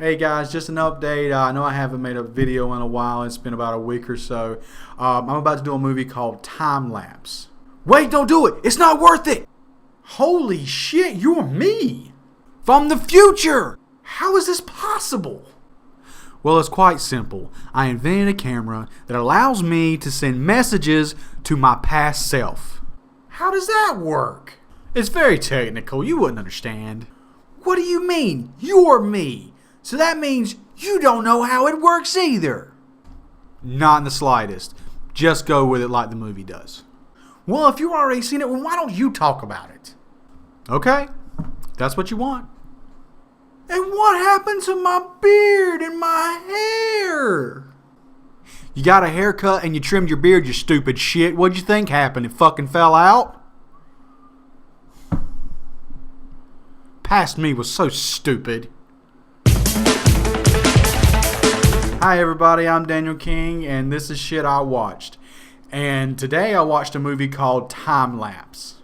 Hey guys, just an update. I know I haven't made a video in a while. It's been about a week or so. I'm about to do a movie called Time Lapse. Wait, don't do it! It's not worth it! Holy shit, you're me! From the future! How is this possible? Well, it's quite simple. I invented a camera that allows me to send messages to my past self. How does that work? It's very technical. You wouldn't understand. What do you mean? You're me! So that means you don't know how it works either. Not in the slightest. Just go with it like the movie does. Well, if you've already seen it, well, why don't you talk about it? Okay, that's what you want. And what happened to my beard and my hair? You got a haircut and you trimmed your beard, you stupid shit. What'd you think happened? It fucking fell out? Past me was so stupid. Hi everybody, I'm Daniel King and this is shit I watched. And today I watched a movie called Time Lapse.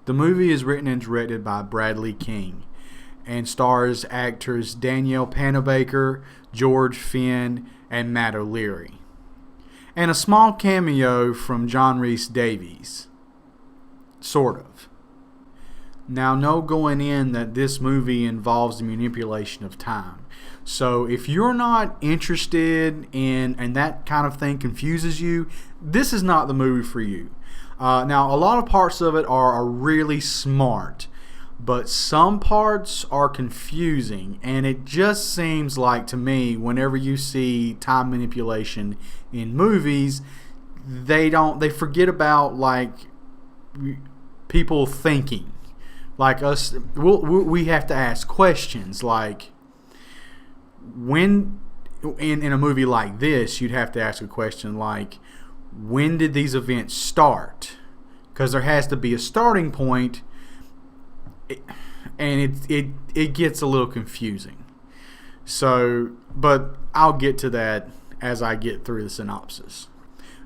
The movie is written and directed by Bradley King and stars actors Danielle Panabaker, George Fenn, and Matt O'Leary. And a small cameo from John Rhys Davies. Sort of. Now, know going in that this movie involves the manipulation of time. So if you're not interested in and that kind of thing confuses you, this is not the movie for you. Now, a lot of parts of it are really smart, but some parts are confusing, and it just seems like to me whenever you see time manipulation in movies, they forget about like people thinking. Like us, we have to ask questions like, when in a movie like this, you'd have to ask a question like, when did these events start? Because there has to be a starting point, and it gets a little confusing. So, but I'll get to that as I get through the synopsis.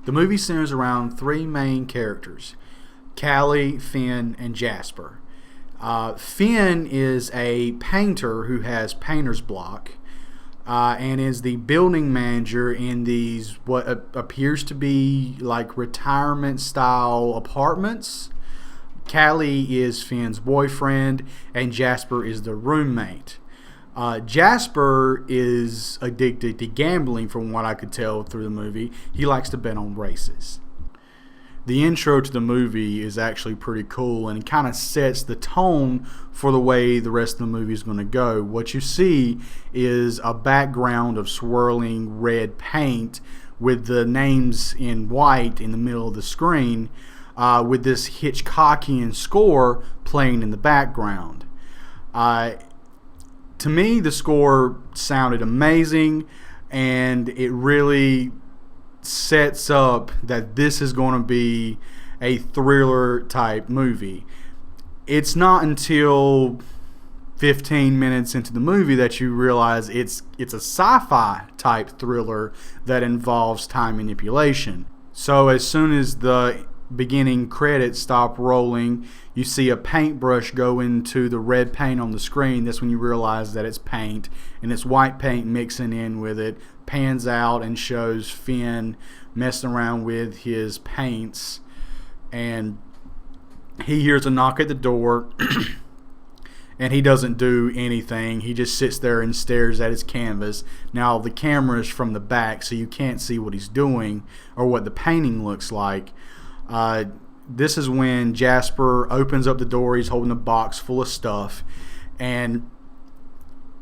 The movie centers around three main characters: Callie, Finn, and Jasper. Finn is a painter who has painter's block and is the building manager in these what appears to be like retirement style apartments. Callie is Finn's boyfriend and Jasper is the roommate. Jasper is addicted to gambling from what I could tell through the movie. He likes to bet on races. The intro to the movie is actually pretty cool and it kind of sets the tone for the way the rest of the movie is going to go. What you see is a background of swirling red paint with the names in white in the middle of the screen, with this Hitchcockian score playing in the background. To me, the score sounded amazing, and it really sets up that this is going to be a thriller type movie. It's not until 15 minutes into the movie that you realize it's a sci-fi type thriller that involves time manipulation. So as soon as the beginning credits stop rolling, you see a paintbrush go into the red paint on the screen. That's when you realize that it's paint, and it's white paint mixing in with it. Pans out and shows Finn messing around with his paints, and he hears a knock at the door and he doesn't do anything. He just sits there and stares at his canvas. Now the camera is from the back, so you can't see what he's doing or what the painting looks like. This is when Jasper opens up the door. He's holding a box full of stuff, and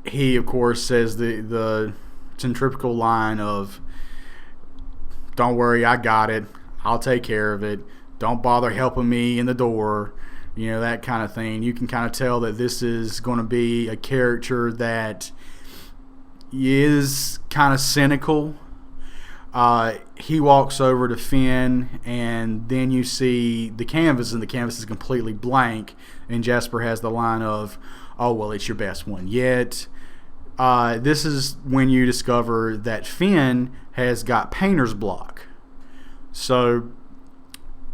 he of course says the centrifugal line of, "Don't worry, I got it. I'll take care of it. Don't bother helping me in the door." You know, that kind of thing. You can kind of tell that this is going to be a character that is kind of cynical. He walks over to Finn, and then you see the canvas, and the canvas is completely blank, and Jasper has the line of, "Oh, well, it's your best one yet." This is when you discover that Finn has got painter's block. So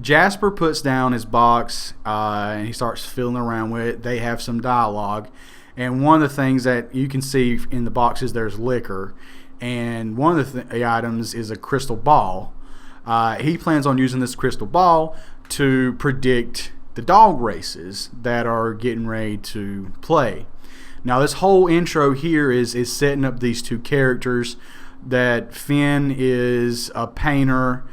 Jasper puts down his box and he starts fiddling around with it. They have some dialogue, And one of the things that you can see in the boxes, there's liquor. And one of the items is a crystal ball. He plans on using this crystal ball to predict the dog races that are getting ready to play. Now, this whole intro here is setting up these two characters, that Finn is a painter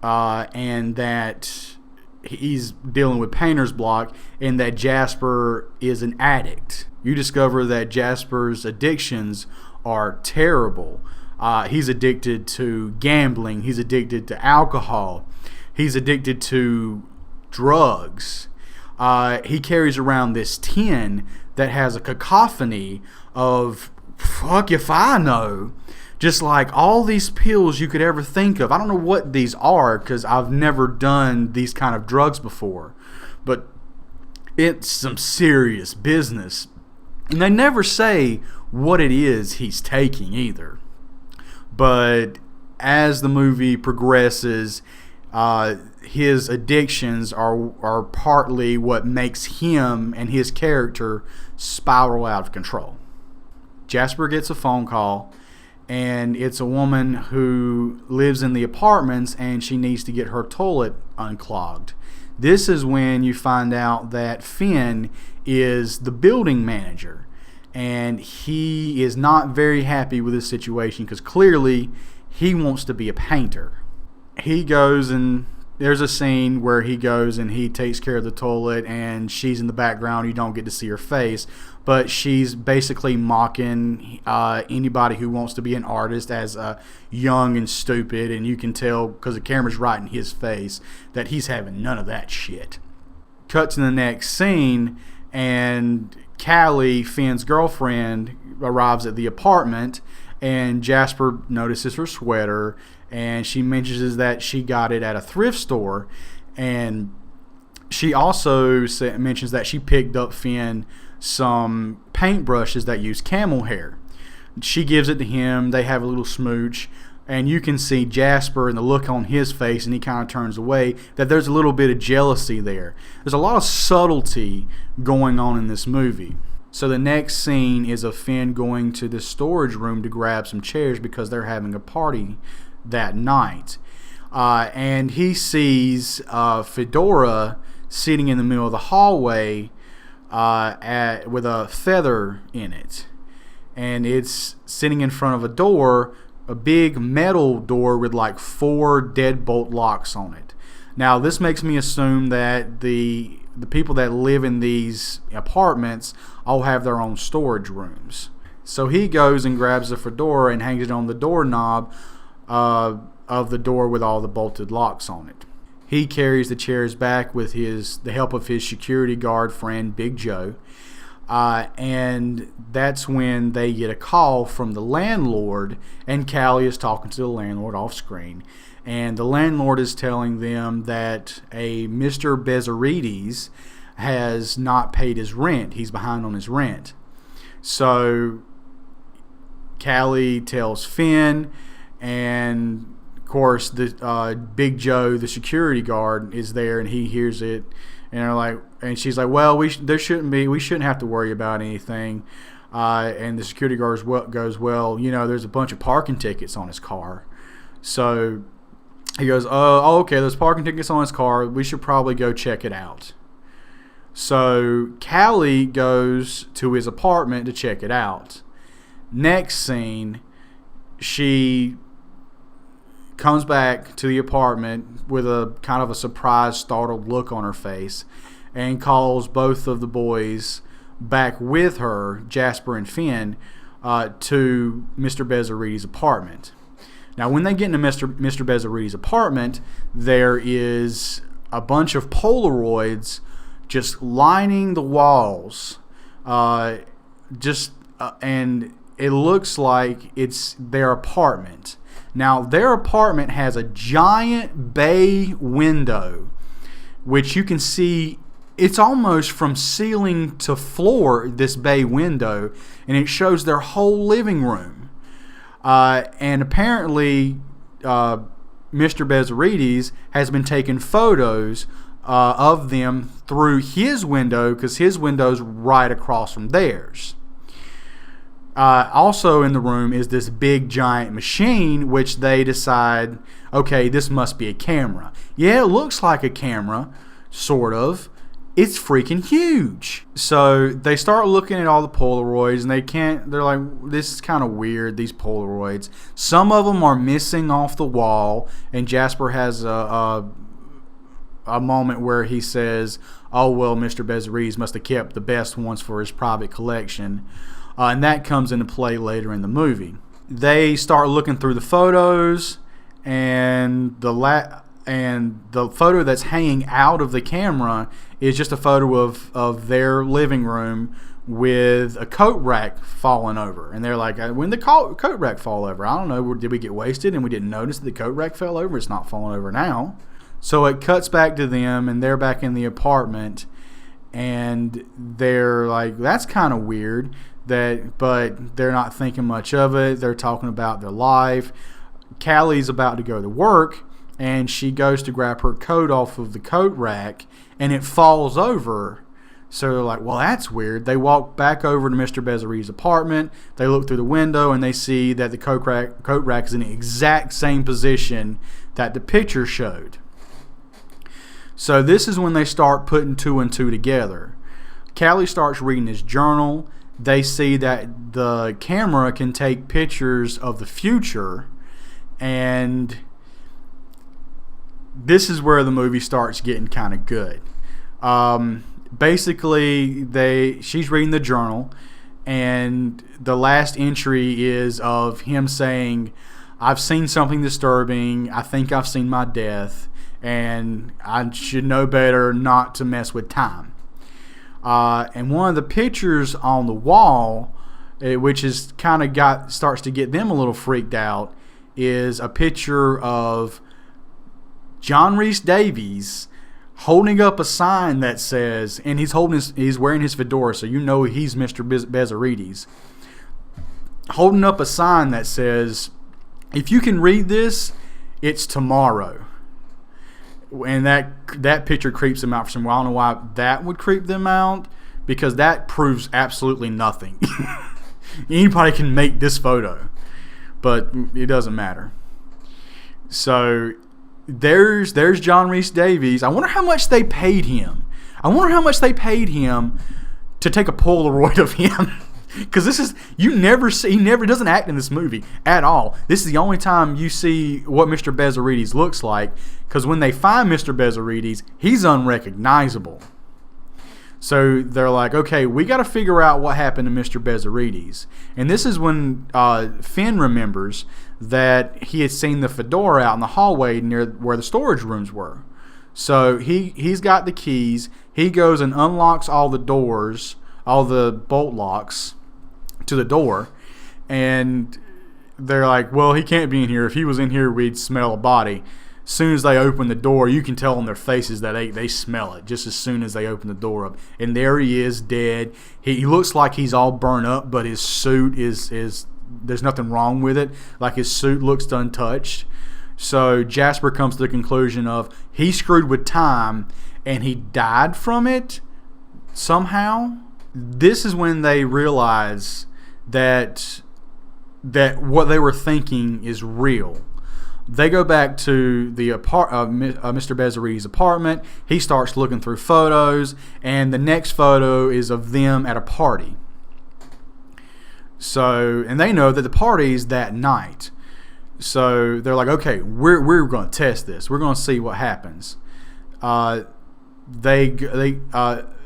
and that he's dealing with painter's block, and that Jasper is an addict. You discover that Jasper's addictions are terrible. He's addicted to gambling. He's addicted to alcohol. He's addicted to drugs. He carries around this tin that has a cacophony of fuck if I know. Just like all these pills you could ever think of. I don't know what these are because I've never done these kind of drugs before. But it's some serious business. And they never say what it is he's taking either. But as the movie progresses, his addictions are partly what makes him and his character spiral out of control. Jasper gets a phone call, and it's a woman who lives in the apartments, and she needs to get her toilet unclogged. This is when you find out that Finn is the building manager, and he is not very happy with this situation because clearly he wants to be a painter. He goes, and there's a scene where he goes and he takes care of the toilet, and she's in the background. You don't get to see her face, but she's basically mocking anybody who wants to be an artist as young and stupid, and you can tell because the camera's right in his face that he's having none of that shit. Cut to the next scene, and Callie, Finn's girlfriend, arrives at the apartment, and Jasper notices her sweater, and she mentions that she got it at a thrift store, and she also mentions that she picked up Finn some paintbrushes that use camel hair. She gives it to him. They have a little smooch, and you can see Jasper and the look on his face, and he kind of turns away, that there's a little bit of jealousy there. There's a lot of subtlety going on in this movie. So the next scene is of Finn going to the storage room to grab some chairs because they're having a party that night. And he sees Fedora sitting in the middle of the hallway with a feather in it. And it's sitting in front of a door, a big metal door with like 4 deadbolt locks on it. Now, this makes me assume that the people that live in these apartments all have their own storage rooms. So he goes and grabs the fedora and hangs it on the doorknob of the door with all the bolted locks on it. He carries the chairs back with the help of his security guard friend, Big Joe. And that's when they get a call from the landlord, and Callie is talking to the landlord off screen. And the landlord is telling them that a Mr. Bezarides has not paid his rent. He's behind on his rent. So Callie tells Finn, and of course the Big Joe, the security guard, is there, and he hears it, and she's like, well, we shouldn't have to worry about anything. And the security guard goes, well, there's a bunch of parking tickets on his car. So he goes, oh, okay, there's parking tickets on his car. We should probably go check it out. So Callie goes to his apartment to check it out. Next scene, she comes back to the apartment with a kind of a surprised, startled look on her face, and calls both of the boys back with her, Jasper and Finn, to Mr. Bezarides' apartment. Now, when they get into Mr. Bezarides' apartment, there is a bunch of Polaroids just lining the walls, and it looks like it's their apartment. Now, their apartment has a giant bay window, which you can see. It's almost from ceiling to floor, this bay window, and it shows their whole living room. And apparently, Mr. Bezarides has been taking photos of them through his window, because his window's right across from theirs. Also in the room is this big giant machine, which they decide, okay, this must be a camera. Yeah, it looks like a camera, sort of. It's freaking huge. So they start looking at all the Polaroids, and they're like, this is kind of weird, these Polaroids. Some of them are missing off the wall, and Jasper has a moment where he says, oh, well, Mr. Bezzarides must have kept the best ones for his private collection. And that comes into play later in the movie. They start looking through the photos, and the photo that's hanging out of the camera is just a photo of their living room with a coat rack falling over. And they're like, when did the coat rack fall over? I don't know. Did we get wasted and we didn't notice that the coat rack fell over? It's not falling over now. So it cuts back to them, and they're back in the apartment, and they're like, that's kind of weird. But they're not thinking much of it. They're talking about their life. Callie's about to go to work, and she goes to grab her coat off of the coat rack, and it falls over. So they're like, well, that's weird. They walk back over to Mr. Bezzarides' apartment. They look through the window, and they see that the coat rack is in the exact same position that the picture showed. So this is when they start putting two and two together. Callie starts reading his journal. They see that the camera can take pictures of the future, and this is where the movie starts getting kind of good. Basically, she's reading the journal, and the last entry is of him saying, I've seen something disturbing. I think I've seen my death, and I should know better not to mess with time. And one of the pictures on the wall, which is kind of starts to get them a little freaked out, is a picture of John Rhys Davies holding up a sign that says, and he's wearing his fedora, so you know he's Mr. Bezzarides, holding up a sign that says, if you can read this, it's tomorrow. And that picture creeps them out for some reason. I don't know why that would creep them out, because that proves absolutely nothing. Anybody can make this photo, but it doesn't matter. So there's John Rhys Davies. I wonder how much they paid him. To take a Polaroid of him. Because he never doesn't act in this movie at all. This is the only time you see what Mr. Bezzarides looks like, because when they find Mr. Bezzarides, he's unrecognizable. So they're like, okay, we got to figure out what happened to Mr. Bezzarides. And this is when Finn remembers that he had seen the fedora out in the hallway near where the storage rooms were. So he's got the keys. He goes and unlocks all the doors, all the bolt locks to the door, and they're like, well, he can't be in here. If he was in here, we'd smell a body. As soon as they open the door, you can tell on their faces that they smell it just as soon as they open the door up. And there he is, dead. He looks like he's all burnt up, but his suit is there's nothing wrong with it. Like, his suit looks untouched. So Jasper comes to the conclusion of he screwed with time and he died from it somehow. This is when they realize that what they were thinking is real. They go back to the Mr. Bezzarides' apartment. He starts looking through photos, and the next photo is of them at a party. So, and they know that the party's that night. So they're like, okay, we're going to test this. We're going to see what happens.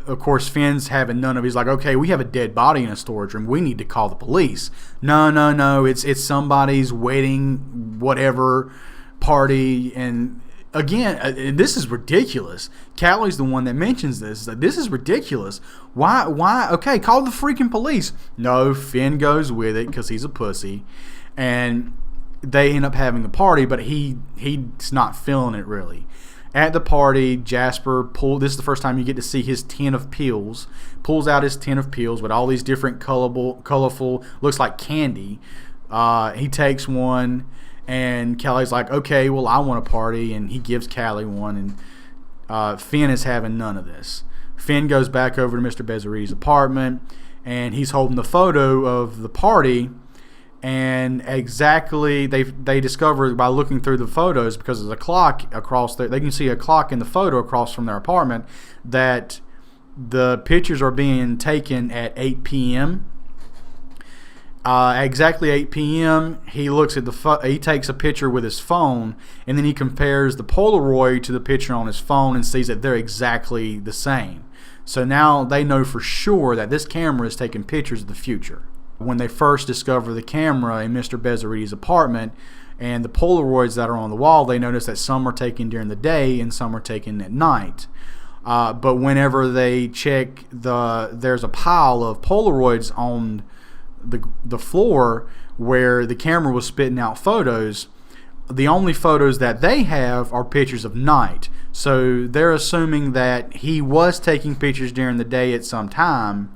Of course, Finn's having none of it. He's like, okay, we have a dead body in a storage room. We need to call the police. No. It's somebody's wedding, whatever, party. And again, this is ridiculous. Callie's the one that mentions this. Like, this is ridiculous. Why? Okay, call the freaking police. No, Finn goes with it because he's a pussy. And they end up having a party, but he's not feeling it really. At the party, Jasper this is the first time you get to see his tin of pills. Pulls out his tin of pills with all these different colorful, looks like candy. He takes one, and Callie's like, okay, well, I want a party, and he gives Callie one, and Finn is having none of this. Finn goes back over to Mr. Bezzeretti's apartment, and he's holding the photo of the party. And exactly, they discover by looking through the photos, because there's a clock across there, they can see a clock in the photo across from their apartment, that the pictures are being taken at 8 p.m. Exactly 8 p.m. He looks at he takes a picture with his phone, and then he compares the Polaroid to the picture on his phone and sees that they're exactly the same. So now they know for sure that this camera is taking pictures of the future. When they first discover the camera in Mr. Bezzeretti's apartment and the Polaroids that are on the wall, they notice that some are taken during the day and some are taken at night. But whenever they check, there's a pile of Polaroids on the floor where the camera was spitting out photos. The only photos that they have are pictures of night. So they're assuming that he was taking pictures during the day at some time,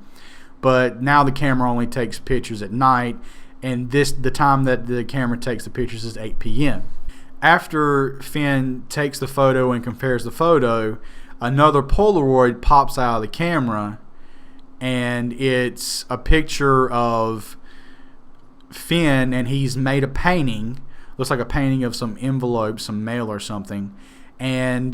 but now the camera only takes pictures at night, and the time that the camera takes the pictures is 8 p.m. After Finn takes the photo and compares the photo, another Polaroid pops out of the camera, and it's a picture of Finn, and he's made a painting. Looks like a painting of some envelope, some mail or something, and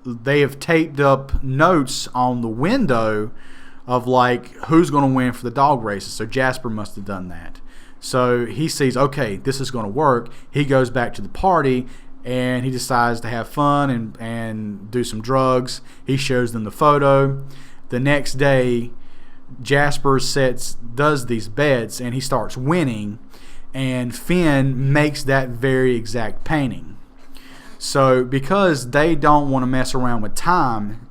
they have taped up notes on the window of like who's going to win for the dog races. So Jasper must have done that. So he sees, okay, this is going to work. He goes back to the party and he decides to have fun and do some drugs. He shows them the photo. The next day, Jasper does these bets and he starts winning, and Finn makes that very exact painting. So because they don't want to mess around with time,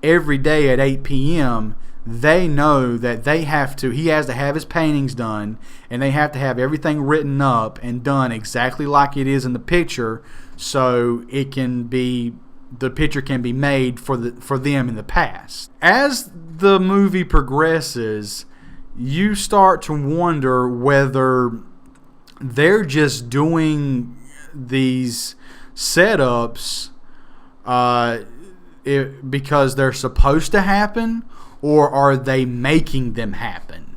every day at 8 p.m., they know that he has to have his paintings done, and they have to have everything written up and done exactly like it is in the picture, so the picture can be made for them in the past. As the movie progresses, you start to wonder whether they're just doing these setups because they're supposed to happen, or are they making them happen?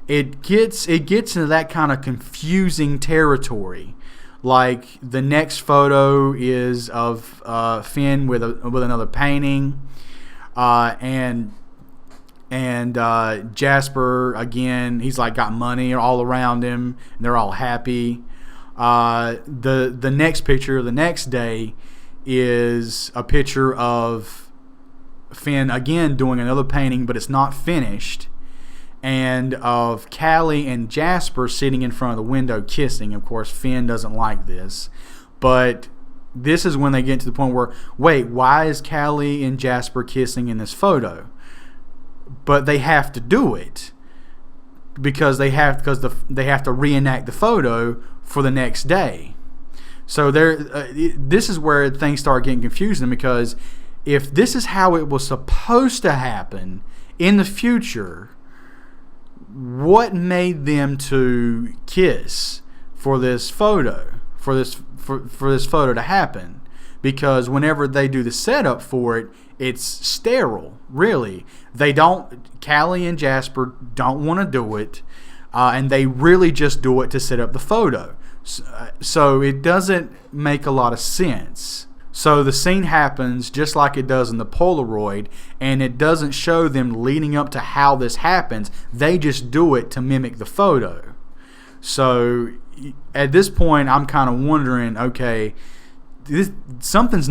It gets into that kind of confusing territory. Like the next photo is of Finn with another painting, and Jasper again. He's like got money all around him, and they're all happy. The next picture the next day is a picture of Finn again doing another painting, but it's not finished, and of Callie and Jasper sitting in front of the window kissing. Of course, Finn doesn't like this, but this is when they get to the point where, wait, why is Callie and Jasper kissing in this photo? But they have to do it because they have to reenact the photo for the next day. So this is where things start getting confusing, because if this is how it was supposed to happen in the future, what made them to kiss for this photo, for this photo to happen? Because whenever they do the setup for it, it's sterile, really. Callie and Jasper don't want to do it, and they really just do it to set up the photo. So it doesn't make a lot of sense. So the scene happens just like it does in the Polaroid, and it doesn't show them leading up to how this happens. They just do it to mimic the photo. So at this point, I'm kind of wondering, okay, something's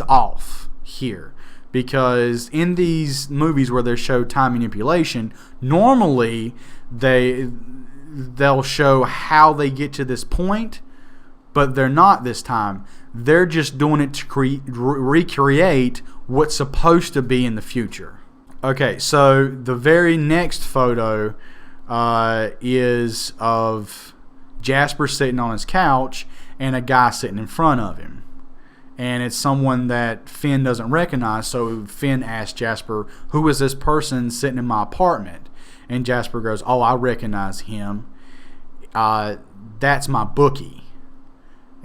off here, because in these movies where they show time manipulation, normally they'll show how they get to this point, but they're not this time. They're just doing it to recreate what's supposed to be in the future. Okay, so the very next photo is of Jasper sitting on his couch and a guy sitting in front of him. And it's someone that Finn doesn't recognize, so Finn asks Jasper, who is this person sitting in my apartment? And Jasper goes, oh, I recognize him. That's my bookie.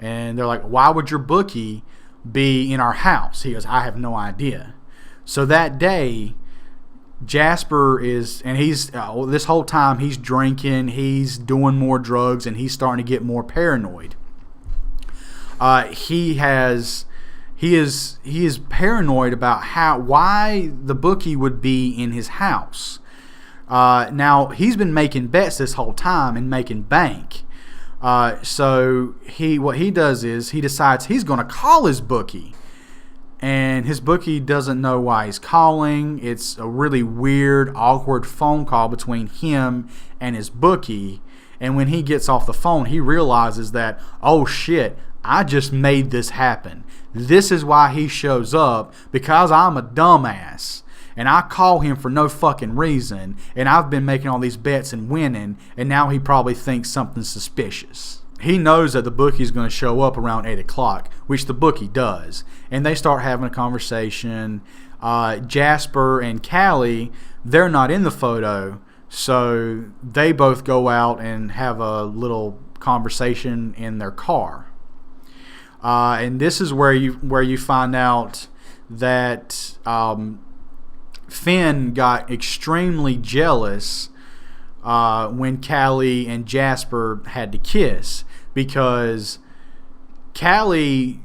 And they're like, why would your bookie be in our house? He goes, I have no idea. So that day, Jasper is, and he's this whole time he's drinking, he's doing more drugs, and he's starting to get more paranoid. He is paranoid about why the bookie would be in his house. Now he's been making bets this whole time and making bank. So what he does is he decides he's going to call his bookie. And his bookie doesn't know why he's calling. It's a really weird, awkward phone call between him and his bookie. And when he gets off the phone, he realizes that, oh shit, I just made this happen. This is why he shows up, because I'm a dumbass. And I call him for no fucking reason. And I've been making all these bets and winning. And now he probably thinks something's suspicious. He knows that the bookie's going to show up around 8 o'clock, which the bookie does. And they start having a conversation. Jasper and Callie, they're not in the photo, so they both go out and have a little conversation in their car. And this is where you find out that Finn got extremely jealous when Callie and Jasper had to kiss, because Callie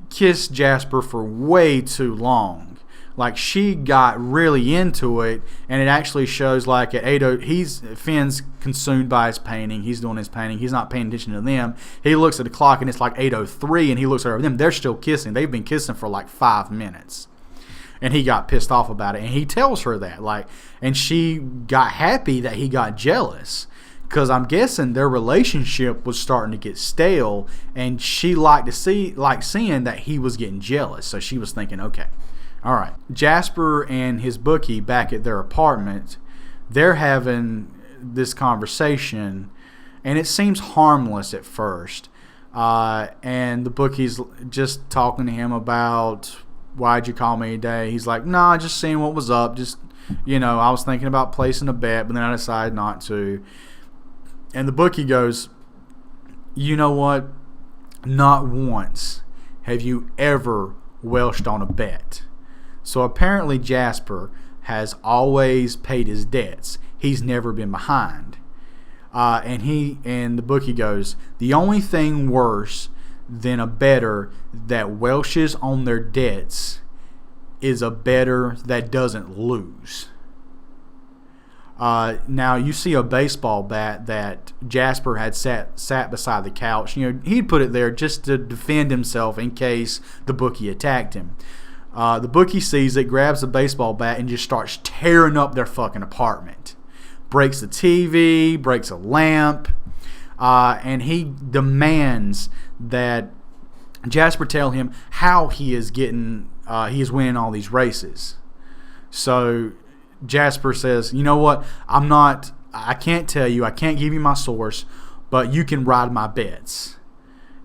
kissed Jasper for way too long. Like, she got really into it, and it actually shows like at 8:00, Finn's consumed by his painting. He's doing his painting. He's not paying attention to them. He looks at the clock and it's like 8:03, and he looks over them. They're still kissing. They've been kissing for like 5 minutes. And he got pissed off about it, and he tells her that, and she got happy that he got jealous, because I'm guessing their relationship was starting to get stale, and she liked seeing that he was getting jealous. So she was thinking, okay, all right. Jasper and his bookie back at their apartment, they're having this conversation, and it seems harmless at first, and the bookie's just talking to him about, why'd you call me today? He's like, nah, just seeing what was up. Just, I was thinking about placing a bet, but then I decided not to. And the bookie goes, you know what? Not once have you ever welched on a bet. So apparently Jasper has always paid his debts. He's never been behind. And the bookie goes, the only thing worse than a bettor that welches on their debts is a bettor that doesn't lose. Now you see a baseball bat that Jasper had sat beside the couch. He'd put it there just to defend himself in case the bookie attacked him. The bookie sees it, grabs the baseball bat, and just starts tearing up their fucking apartment. Breaks the TV, breaks a lamp. And he demands that Jasper tell him how he is winning all these races. So Jasper says, you know what? I can't tell you, I can't give you my source, but you can ride my bets.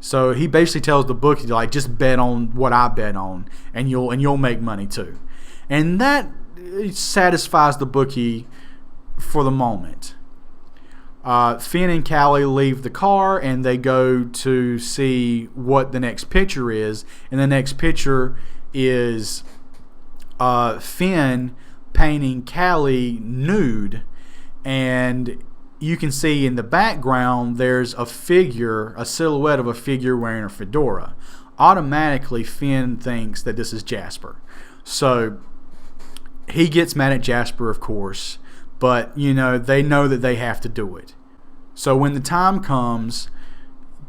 So he basically tells the bookie to just bet on what I bet on, and you'll make money too. And that satisfies the bookie for the moment. Finn and Callie leave the car, and they go to see what the next picture is. And the next picture is Finn painting Callie nude, and you can see in the background there's a silhouette of a figure wearing a fedora. Automatically, Finn thinks that this is Jasper. So he gets mad at Jasper, of course. But, they know that they have to do it. So when the time comes,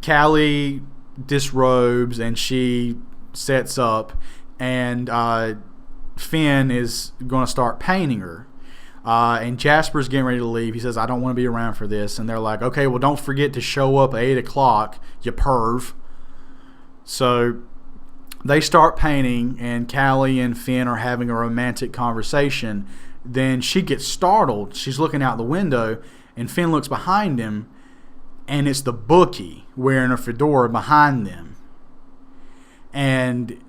Callie disrobes and she sets up, and Finn is going to start painting her. And Jasper's getting ready to leave. He says, I don't want to be around for this. And they're like, okay, well, don't forget to show up at 8 o'clock, you perv. So they start painting, and Callie and Finn are having a romantic conversation. Then she gets startled. She's looking out the window, and Finn looks behind him, and it's the bookie wearing a fedora behind them. And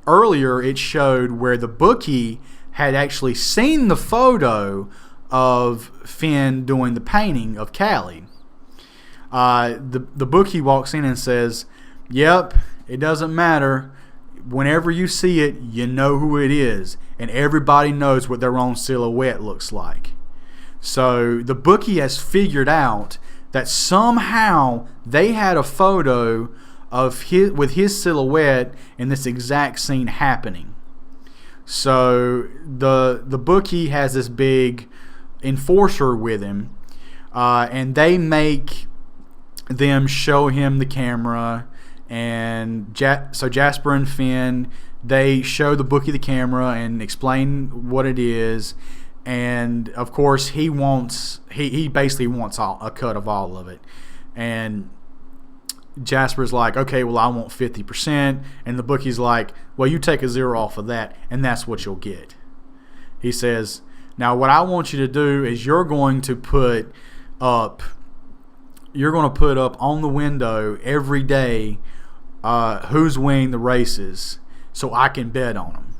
earlier it showed where the bookie had actually seen the photo of Finn doing the painting of Callie. The bookie walks in and says, yep, it doesn't matter. whenever you see it, you know who it is, and everybody knows what their own silhouette looks like. So the bookie has figured out that somehow they had a photo of with his silhouette in this exact scene happening. So the bookie has this big enforcer with him, and they make them show him the camera. And so Jasper and Finn, they show the bookie the camera and explain what it is. And of course, he basically wants a cut of all of it. And Jasper's like, okay, well, I want 50%. And the bookie's like, well, you take a zero off of that, and that's what you'll get. He says, now what I want you to do is you're going to put up on the window every day who's winning the races, so I can bet on them.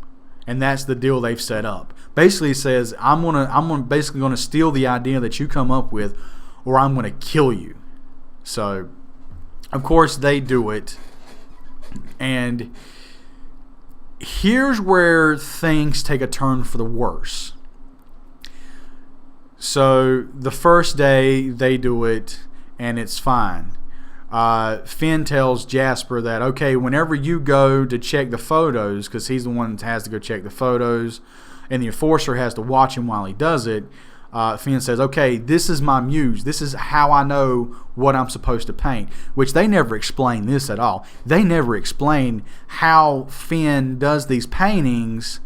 And that's the deal they've set up. Basically, he says, I'm basically gonna steal the idea that you come up with, or I'm gonna kill you. So, of course, they do it. And here's where things take a turn for the worse. So, the first day they do it, and it's fine. Finn tells Jasper that, okay, whenever you go to check the photos, because he's the one that has to go check the photos, and the enforcer has to watch him while he does it, Finn says, okay, this is my muse. This is how I know what I'm supposed to paint, which they never explain this at all. They never explain how Finn does these paintings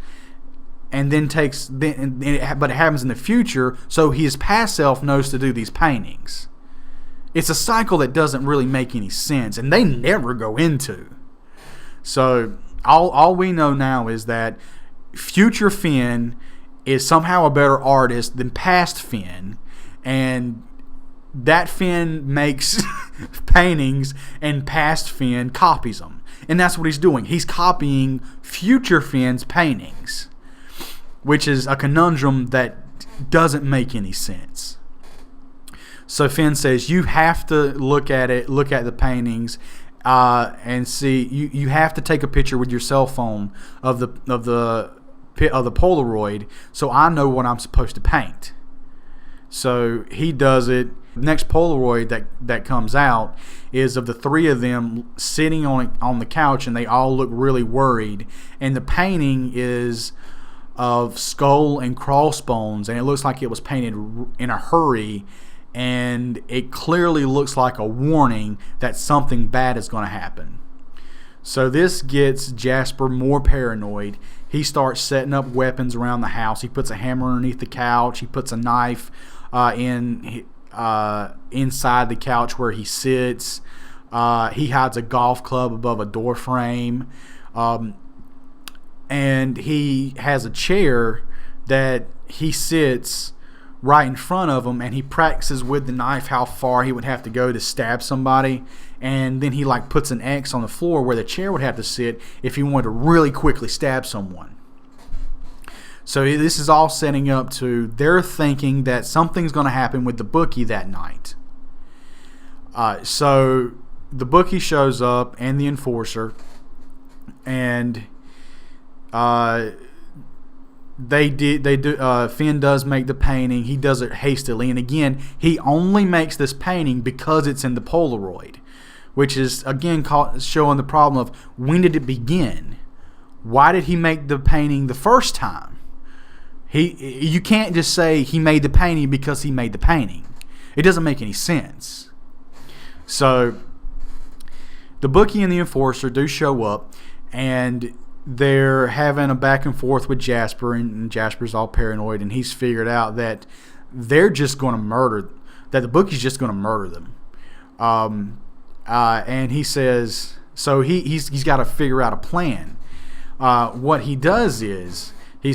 and then but it happens in the future, so his past self knows to do these paintings. It's a cycle that doesn't really make any sense, and they never go into. So all we know now is that future Finn is somehow a better artist than past Finn, and that Finn makes paintings and past Finn copies them. And that's what he's doing. He's copying future Finn's paintings, which is a conundrum that doesn't make any sense. So Finn says, you have to look at the paintings, and see. You have to take a picture with your cell phone of the Polaroid, so I know what I'm supposed to paint. So he does it. Next Polaroid that comes out is of the three of them sitting on the couch, and they all look really worried. And the painting is of skull and crossbones, and it looks like it was painted in a hurry. And it clearly looks like a warning that something bad is going to happen. So this gets Jasper more paranoid. He starts setting up weapons around the house. He puts a hammer underneath the couch. He puts a knife inside the couch where he sits. He hides a golf club above a door frame. And he has a chair that he sits right in front of him, and he practices with the knife how far he would have to go to stab somebody, and then he puts an X on the floor where the chair would have to sit if he wanted to really quickly stab someone. So this is all setting up to they're thinking that something's going to happen with the bookie that night. So the bookie shows up and the enforcer, and Finn does make the painting. He does it hastily, and again, he only makes this painting because it's in the Polaroid, which is again showing the problem of when did it begin? Why did he make the painting the first time? You can't just say he made the painting because he made the painting. It doesn't make any sense. So the bookie and the enforcer do show up, and they're having a back and forth with Jasper, and Jasper's all paranoid, and he's figured out that they're just going to that the bookie's just going to murder them. And he says, so he's got to figure out a plan. What he does is, he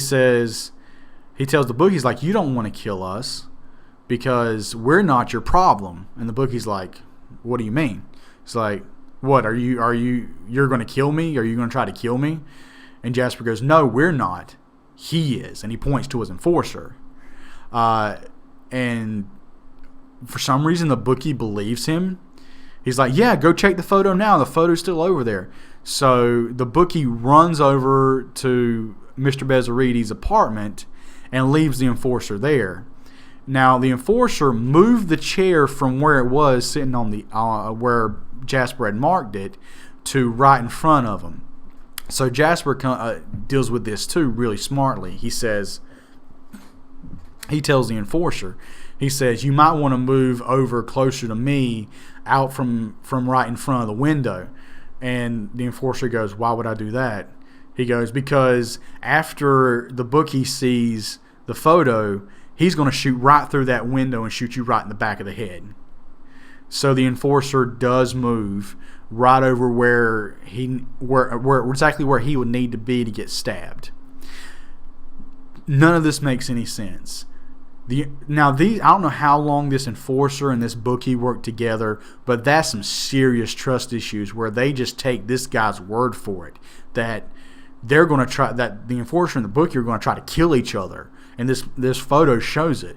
tells the bookie's like, you don't want to kill us because we're not your problem. And the bookie's like, what do you mean? It's like, what, you're going to kill me? Are you going to try to kill me? And Jasper goes, no, we're not. He is. And he points to his enforcer. And for some reason, the bookie believes him. He's like, yeah, go check the photo now. The photo's still over there. So the bookie runs over to Mr. Bezzarides' apartment and leaves the enforcer there. Now, the enforcer moved the chair from where it was sitting on the where Jasper had marked it to right in front of him. So Jasper deals with this too really smartly. He tells the enforcer, he says, you might want to move over closer to me, out from right in front of the window. And the enforcer goes, why would I do that? He goes, because after the bookie sees the photo, he's going to shoot right through that window and shoot you right in the back of the head. So the enforcer does move right over where exactly where he would need to be to get stabbed. None of this makes any sense. I don't know how long this enforcer and this bookie worked together, but that's some serious trust issues where they just take this guy's word for it that they're going to try, that the enforcer and the bookie are going to try to kill each other, and this photo shows it,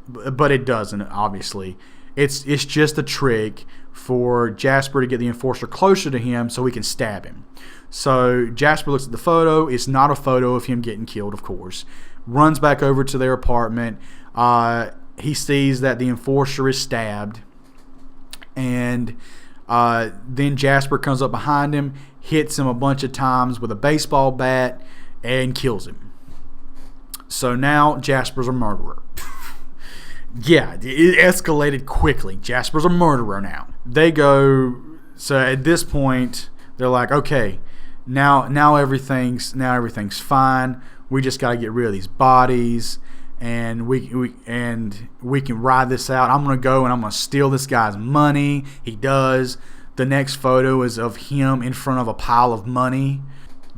but it doesn't. Obviously, it's just a trick for Jasper to get the enforcer closer to him so he can stab him. So Jasper looks at the photo. It's not a photo of him getting killed, of course. Runs back over to their apartment. He sees that the enforcer is stabbed. And then Jasper comes up behind him, hits him a bunch of times with a baseball bat, and kills him. So now Jasper's a murderer. Yeah, it escalated quickly. Jasper's a murderer now. So at this point, they're like, okay, now everything's fine. We just got to get rid of these bodies, and we can ride this out. I'm gonna go and I'm gonna steal this guy's money. He does. The next photo is of him in front of a pile of money.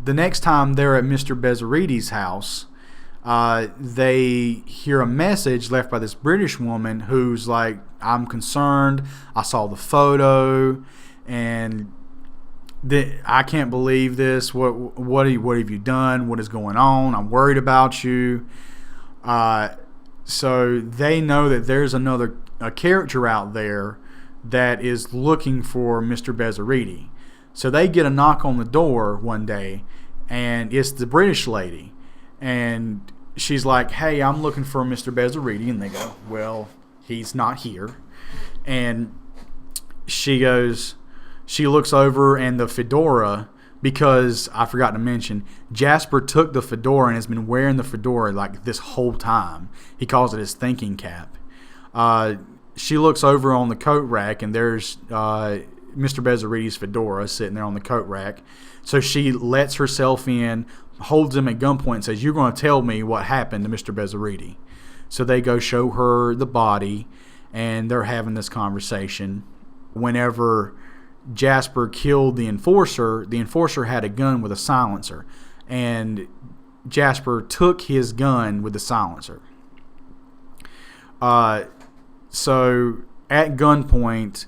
The next time they're at Mr. Bezzarides' house, they hear a message left by this British woman who's like, I'm concerned. I saw the photo, and I can't believe this. What have you done? What is going on? I'm worried about you. So they know that there's a character out there that is looking for Mr. Bezzarides. So they get a knock on the door one day, and it's the British lady. And she's like, hey, I'm looking for Mr. Bezzarides. And they go, well, he's not here. And she looks over, and the fedora, because I forgot to mention, Jasper took the fedora and has been wearing the fedora like this whole time. He calls it his thinking cap. She looks over on the coat rack, and there's Mr. Bezzarides' fedora sitting there on the coat rack. So she lets herself in, holds him at gunpoint, and says, you're going to tell me what happened to Mr. Bezzarides. So they go show her the body, and they're having this conversation. Whenever Jasper killed the enforcer had a gun with a silencer, and Jasper took his gun with the silencer. So at gunpoint,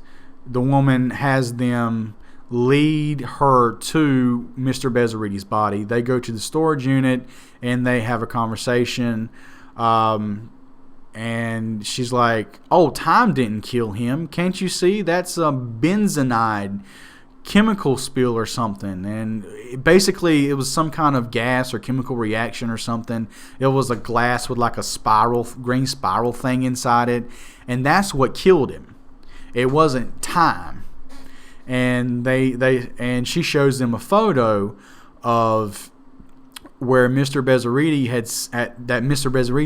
the woman has them lead her to Mr. Bezzarides' body. They go to the storage unit and they have a conversation. And she's like, oh, time didn't kill him. Can't you see? That's a benzenide chemical spill or something. And basically it was some kind of gas or chemical reaction or something. It was a glass with like a green spiral thing inside it. And that's what killed him. It wasn't time. And and she shows them a photo of where Mr. Bezzarides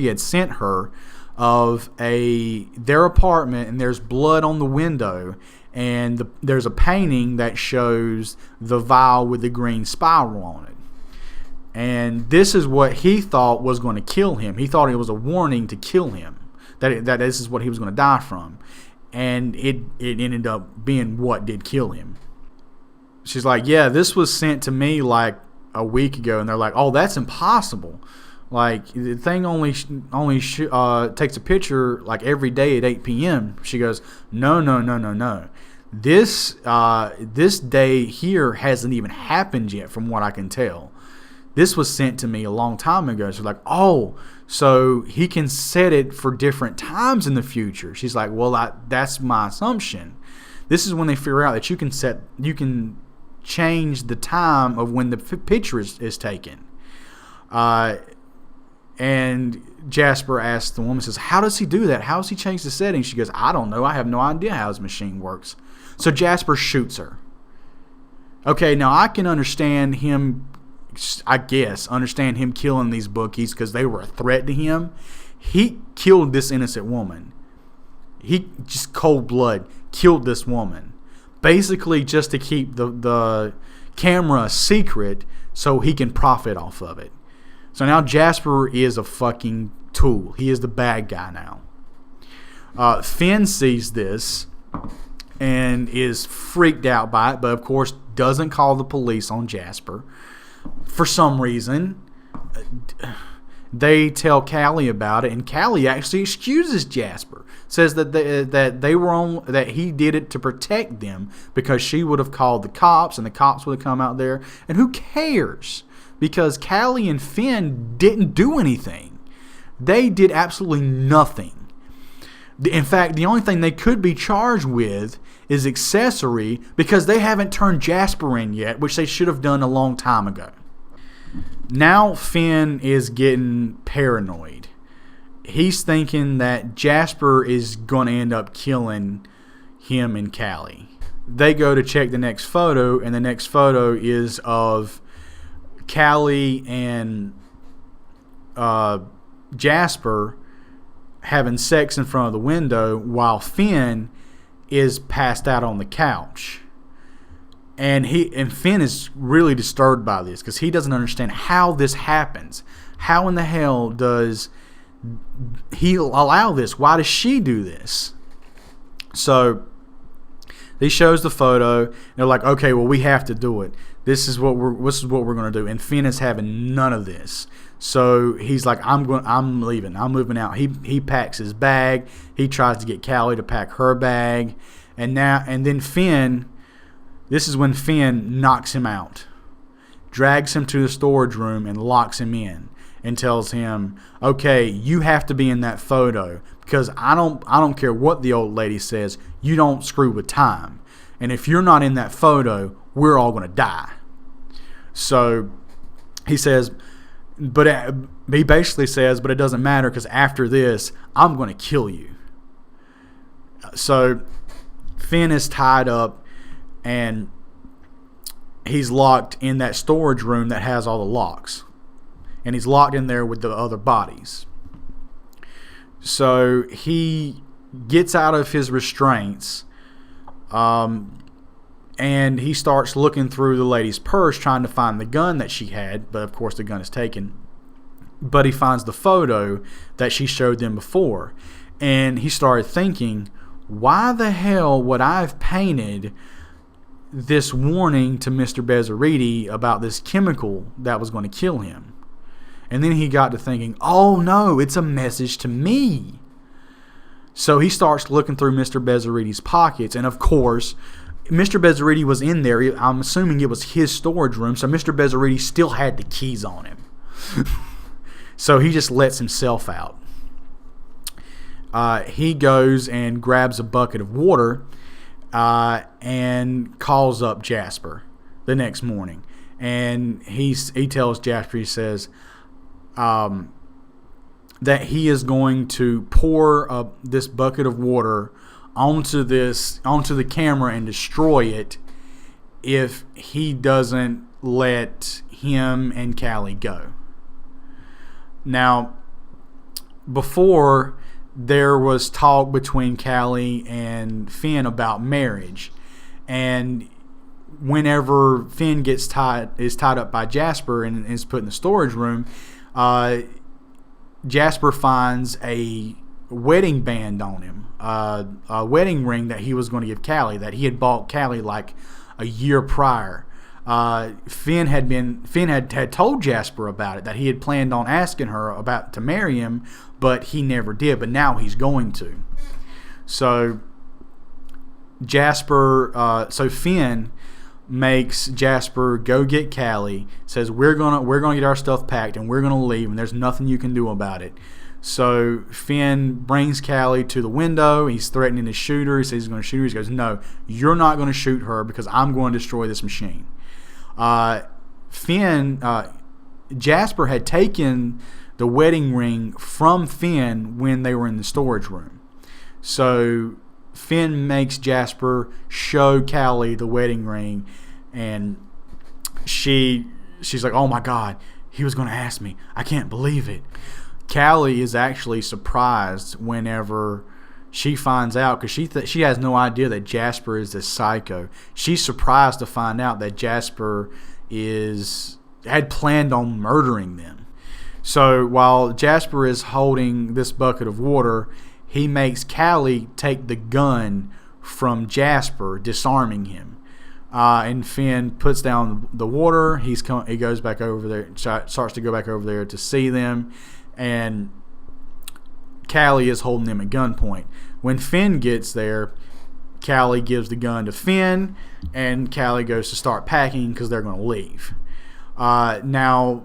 had sent her of their apartment, and there's blood on the window, and there's a painting that shows the vial with the green spiral on it. And this is what he thought was going to kill him. He thought it was a warning to kill him, that this is what he was going to die from. And it ended up being what did kill him. She's like, yeah, this was sent to me like a week ago. And they're like, oh, that's impossible. Like, the thing only takes a picture like every day at 8 p.m. She goes, no. This day here hasn't even happened yet from what I can tell. This was sent to me a long time ago. So like, oh, so he can set it for different times in the future. She's like, well, that's my assumption. This is when they figure out that you can change the time of when the picture is taken. And Jasper asks the woman, says, how does he do that? How does he change the settings? She goes, I don't know. I have no idea how his machine works. So Jasper shoots her. Okay, now I can understand him, understand him killing these bookies because they were a threat to him. He killed this innocent woman. He just cold blood killed this woman. Basically just to keep the camera secret so he can profit off of it. So now Jasper is a fucking tool. He is the bad guy now. Finn sees this and is freaked out by it, but of course doesn't call the police on Jasper. For some reason, they tell Callie about it, and Callie actually excuses Jasper. Says that he did it to protect them because she would have called the cops and the cops would have come out there. And who cares? Because Callie and Finn didn't do anything. They did absolutely nothing. In fact, the only thing they could be charged with is accessory because they haven't turned Jasper in yet, which they should have done a long time ago. Now Finn is getting paranoid. He's thinking that Jasper is going to end up killing him and Callie. They go to check the next photo, and the next photo is of Callie and Jasper having sex in front of the window while Finn is passed out on the couch. And Finn is really disturbed by this because he doesn't understand how this happens. How in the hell does he allow this? Why does she do this? So he shows the photo. They're like, okay, well, we have to do it. This is what we're going to do. And Finn is having none of this. So he's like, I'm leaving. I'm moving out. He packs his bag. He tries to get Callie to pack her bag. And then Finn, this is when Finn knocks him out, drags him to the storage room and locks him in and tells him, okay, you have to be in that photo because I don't care what the old lady says. You don't screw with time. And if you're not in that photo, we're all going to die. So he says, he basically says, but it doesn't matter because after this, I'm going to kill you. So Finn is tied up and he's locked in that storage room that has all the locks. And he's locked in there with the other bodies. So he gets out of his restraints and he starts looking through the lady's purse trying to find the gun that she had. But of course the gun is taken. But he finds the photo that she showed them before. And he started thinking, why the hell would I have painted this warning to Mr. Bezzariti about this chemical that was going to kill him? And then he got to thinking, oh no, it's a message to me. So he starts looking through Mr. Bezzariti's pockets. And of course, Mr. Bezzariti was in there. I'm assuming it was his storage room. So Mr. Bezzariti still had the keys on him. So he just lets himself out. He goes and grabs a bucket of water and calls up Jasper the next morning. And he tells Jasper, he says that he is going to pour this bucket of water onto the camera and destroy it if he doesn't let him and Callie go. Now, before, there was talk between Callie and Finn about marriage, and whenever Finn is tied up by Jasper and is put in the storage room, Jasper finds a wedding band on him, a wedding ring that he was going to give Callie, that he had bought Callie like a year prior. Finn had told Jasper about it, that he had planned on asking her about to marry him, but he never did. But now he's going to. So Finn makes Jasper go get Callie. Says we're gonna get our stuff packed and we're gonna leave, and there's nothing you can do about it. So Finn brings Callie to the window. He's threatening to shoot her. He says he's going to shoot her. He goes, no, you're not going to shoot her because I'm going to destroy this machine. Jasper had taken the wedding ring from Finn when they were in the storage room. So Finn makes Jasper show Callie the wedding ring, and she's like, oh my God, he was going to ask me. I can't believe it. Callie is actually surprised whenever she finds out, because she has no idea that Jasper is this psycho. She's surprised to find out that Jasper had planned on murdering them. So while Jasper is holding this bucket of water, he makes Callie take the gun from Jasper, disarming him. And Finn puts down the water. He goes back over there, starts to go back over there to see them, and Callie is holding them at gunpoint. When Finn gets there, Callie gives the gun to Finn, and Callie goes to start packing because they're going to leave. Now,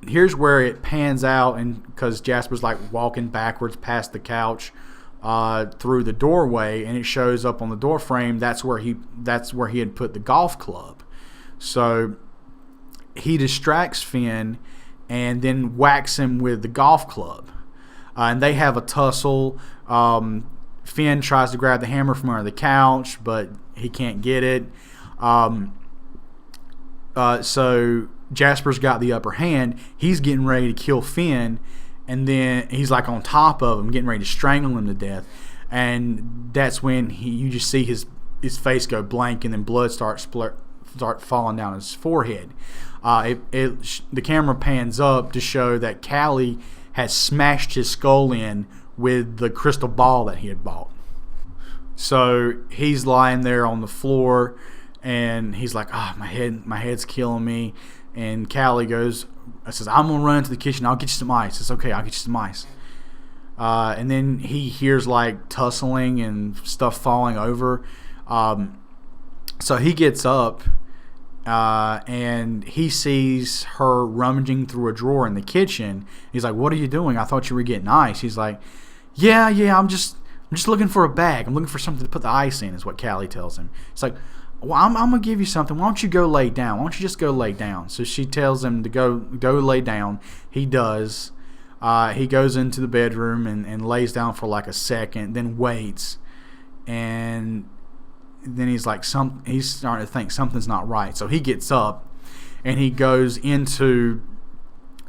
here's where it pans out, and because Jasper's like walking backwards past the couch through the doorway, and it shows up on the door frame. That's where he had put the golf club. So he distracts Finn and then whacks him with the golf club. And they have a tussle. Finn tries to grab the hammer from under the couch, but he can't get it. So Jasper's got the upper hand. He's getting ready to kill Finn, and then he's like on top of him, getting ready to strangle him to death. And that's when you just see his face go blank, and then blood start falling down his forehead. The camera pans up to show that Callie has smashed his skull in with the crystal ball that he had bought. So he's lying there on the floor, and he's like, my head's killing me. And Callie says, I'm going to run into the kitchen. I'll get you some ice. It's okay. I'll get you some ice. And then he hears like tussling and stuff falling over. So he gets up, and he sees her rummaging through a drawer in the kitchen. He's like, what are you doing? I thought you were getting ice. He's like, yeah, I'm just looking for a bag. I'm looking for something to put the ice in, is what Callie tells him. It's like, well, I'm going to give you something. Why don't you go lay down? Why don't you just go lay down? So she tells him to go lay down. He does. He goes into the bedroom and lays down for like a second, then waits. And then he's like, he's starting to think something's not right. So he gets up and he goes into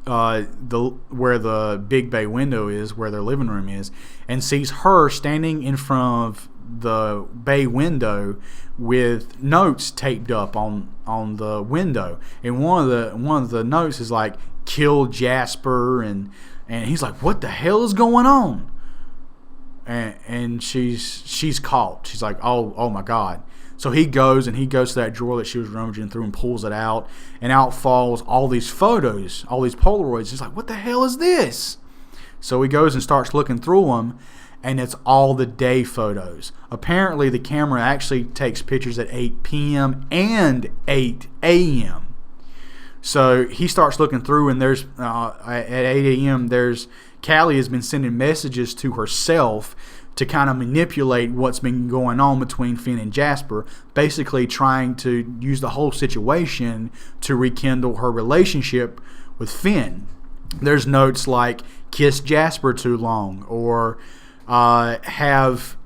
where the big bay window is, where their living room is, and sees her standing in front of the bay window with notes taped up on the window. And one of the notes is like, kill Jasper, and he's like, what the hell is going on? And she's caught. She's like, oh my God. So he goes to that drawer that she was rummaging through and pulls it out, and out falls all these photos, all these Polaroids. He's like, what the hell is this? So he goes and starts looking through them, and it's all the day photos. Apparently the camera actually takes pictures at 8 p.m. and 8 a.m. So he starts looking through, and there's at 8 a.m. there's Callie has been sending messages to herself to kind of manipulate what's been going on between Finn and Jasper, basically trying to use the whole situation to rekindle her relationship with Finn. There's notes like, kiss Jasper too long, or have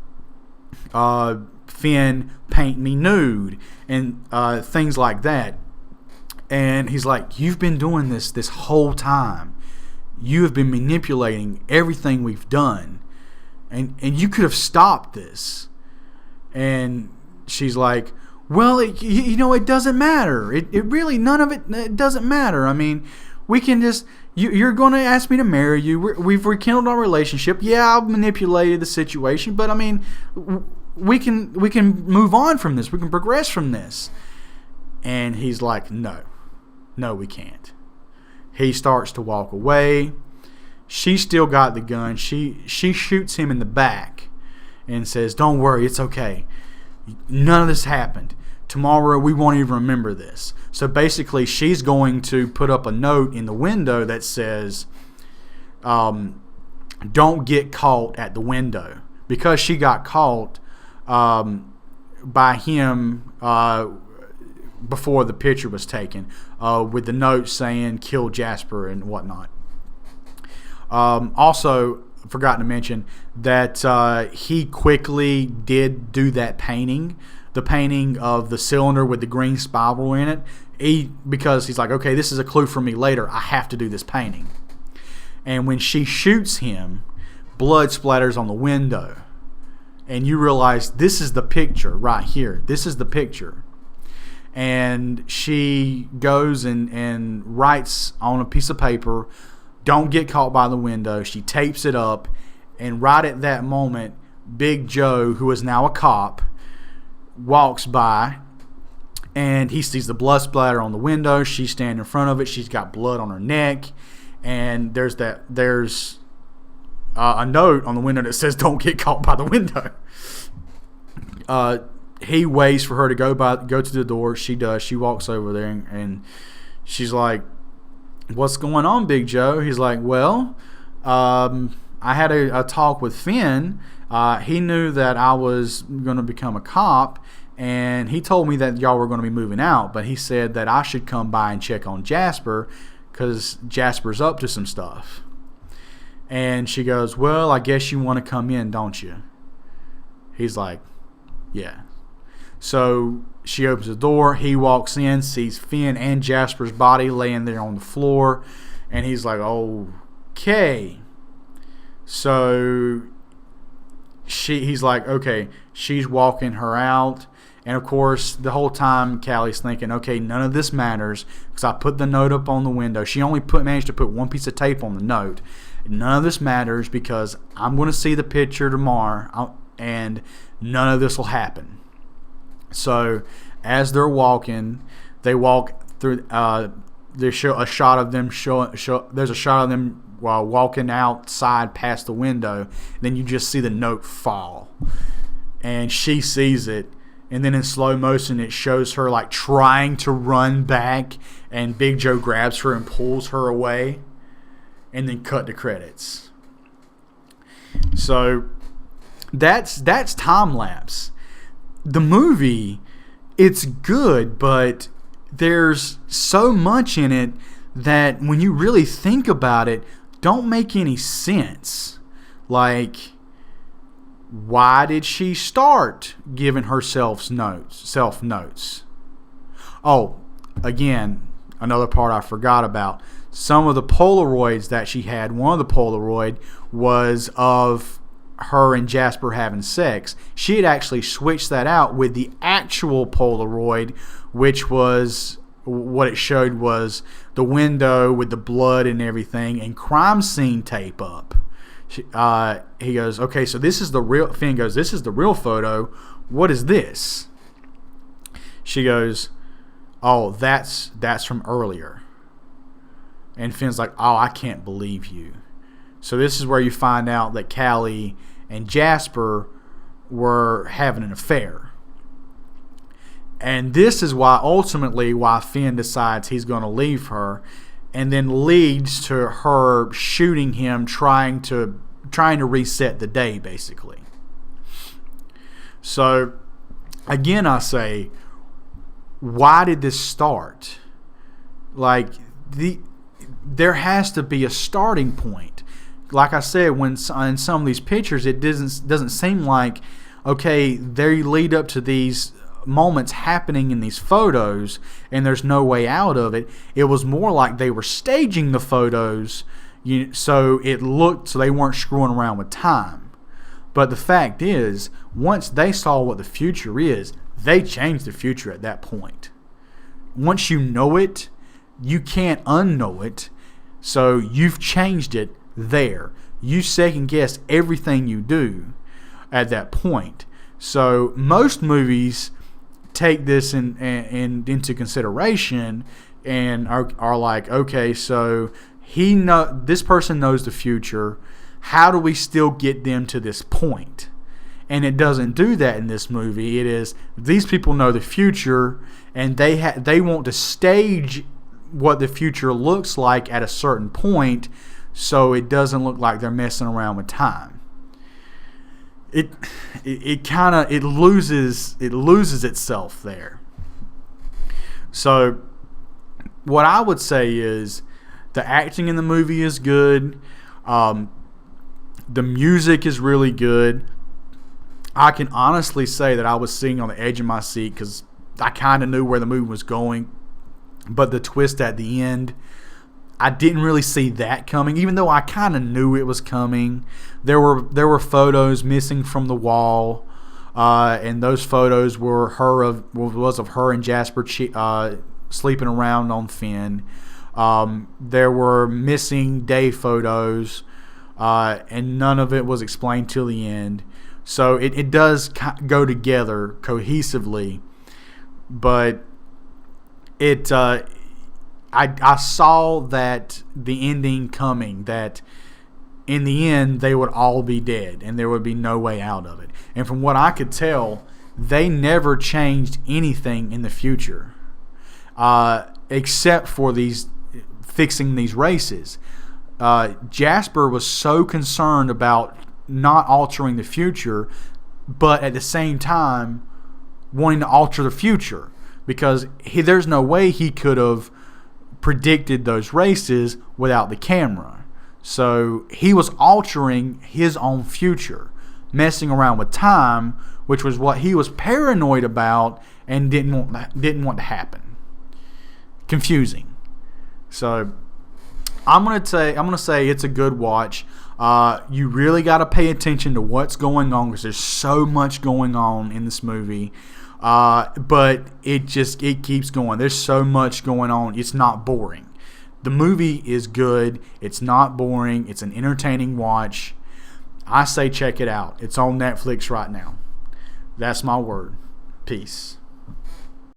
Finn paint me nude, and things like that. And he's like, you've been doing this whole time. You have been manipulating everything we've done. And you could have stopped this. And she's like, well, it doesn't matter. It really, none of it doesn't matter. I mean, we can just, you're going to ask me to marry you. We've rekindled our relationship. Yeah, I've manipulated the situation, but I mean, we can move on from this. We can progress from this. And he's like, no, we can't. He starts to walk away. She's still got the gun. She shoots him in the back and says, don't worry, it's okay. None of this happened. Tomorrow we won't even remember this. So basically she's going to put up a note in the window that says, don't get caught at the window, because she got caught by him before the picture was taken, with the note saying kill Jasper and whatnot. Also, forgot to mention that he quickly did do that painting, the painting of the cylinder with the green spiral in it, because he's like, okay, this is a clue for me later. I have to do this painting. And when she shoots him, blood splatters on the window. And you realize this is the picture right here. This is the picture. And she goes and writes on a piece of paper, don't get caught by the window. She tapes it up. And right at that moment, Big Joe, who is now a cop, walks by. And he sees the blood splatter on the window. She's standing in front of it. She's got blood on her neck. And there's a note on the window that says don't get caught by the window. He waits for her to go to the door. She does. She walks over there and she's like, what's going on, Big Joe? He's like, well, I had a talk with Finn. He knew that I was going to become a cop, and he told me that y'all were going to be moving out, but he said that I should come by and check on Jasper because Jasper's up to some stuff. And she goes, well, I guess you want to come in, don't you? He's like, yeah. So she opens the door. He walks in, sees Finn and Jasper's body laying there on the floor. And he's like, okay. So he's like, okay, she's walking her out. And of course, the whole time, Callie's thinking, okay, none of this matters because I put the note up on the window. She only managed to put one piece of tape on the note. None of this matters because I'm going to see the picture tomorrow, and none of this will happen. So as they're walking, they walk through. They show a shot of them. There's a shot of them while walking outside past the window. Then you just see the note fall, and she sees it. And then in slow motion, it shows her like trying to run back, and Big Joe grabs her and pulls her away, and then cut to credits. So that's Time Lapse. The movie, it's good, but there's so much in it that when you really think about it, don't make any sense. Like, why did she start giving herself self-notes? Oh, again, another part I forgot about. Some of the Polaroids that she had, one of the Polaroid was of her and Jasper having sex. She had actually switched that out with the actual Polaroid, which was, what it showed was the window with the blood and everything and crime scene tape up. He goes, okay, so this is the real. Finn goes, this is the real photo. What is this? She goes, oh, that's from earlier. And Finn's like, oh, I can't believe you. So this is where you find out that Callie and Jasper were having an affair. And this is why Finn decides he's going to leave her, and then leads to her shooting him, trying to reset the day, basically. So again, I say, why did this start? Like, there has to be a starting point. Like I said, when in some of these pictures, it doesn't seem like, okay, they lead up to these moments happening in these photos and there's no way out of it. It was more like they were staging the photos, so they weren't screwing around with time. But the fact is, once they saw what the future is, they changed the future at that point. Once you know it, you can't unknow it. So you've changed it there. You second guess everything you do at that point. So most movies take this into consideration and are like, okay, so this person knows the future. How do we still get them to this point? And it doesn't do that in this movie. It is, these people know the future, and they want to stage what the future looks like at a certain point so it doesn't look like they're messing around with time. It kind of loses itself there. So what I would say is the acting in the movie is good. The music is really good. I can honestly say that I was sitting on the edge of my seat because I kind of knew where the movie was going. But the twist at the end, I didn't really see that coming, even though I kind of knew it was coming. There were photos missing from the wall, and those photos were of her and Jasper sleeping around on Finn. There were missing day photos, and none of it was explained till the end. So it does go together cohesively, but I saw that the ending coming, that in the end they would all be dead and there would be no way out of it. And from what I could tell, they never changed anything in the future, except for fixing these races. Jasper was so concerned about not altering the future, but at the same time wanting to alter the future, because there's no way he could have predicted those races without the camera. So he was altering his own future, messing around with time, which was what he was paranoid about and didn't want to happen. Confusing. So I'm gonna say it's a good watch. You really got to pay attention to what's going on because there's so much going on in this movie. But it keeps going. There's so much going on. It's not boring. The movie is good. It's not boring. It's an entertaining watch. I say check it out. It's on Netflix right now. That's my word. Peace.